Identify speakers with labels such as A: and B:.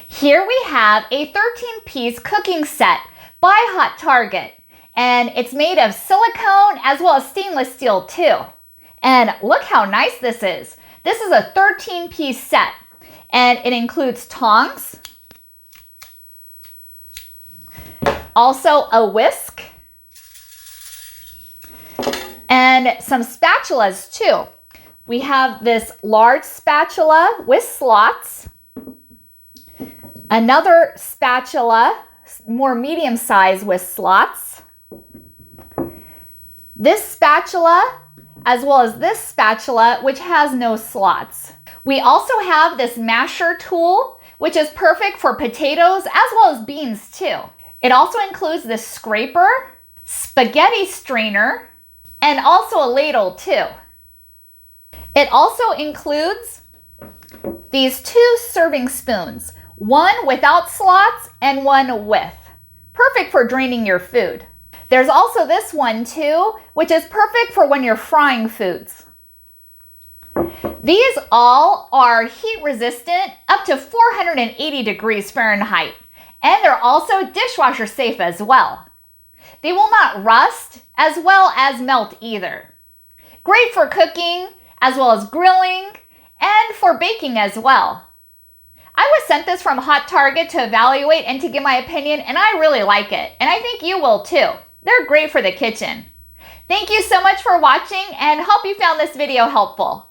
A: Here we have a 13-piece cooking set by Hot Target, and it's made of silicone as well as stainless steel too. And look how nice this is. This is a 13-piece set, and it includes tongs, also a whisk, and some spatulas too. We have this large spatula with slots, another spatula, more medium size with slots, this spatula, as well as this spatula, which has no slots. We also have this masher tool, which is perfect for potatoes as well as beans too. It also includes this scraper, spaghetti strainer, and also a ladle too. It also includes these 2 serving spoons, one without slots and one with. Perfect for draining your food. There's also this one too, which is perfect for when you're frying foods. These all are heat resistant up to 480 degrees Fahrenheit, and they're also dishwasher safe as well. They will not rust as well as melt either. Great for cooking as well as grilling and for baking as well. I was sent this from Hot Target to evaluate and to give my opinion, and I really like it, and I think you will too. They're great for the kitchen. Thank you so much for watching, and hope you found this video helpful.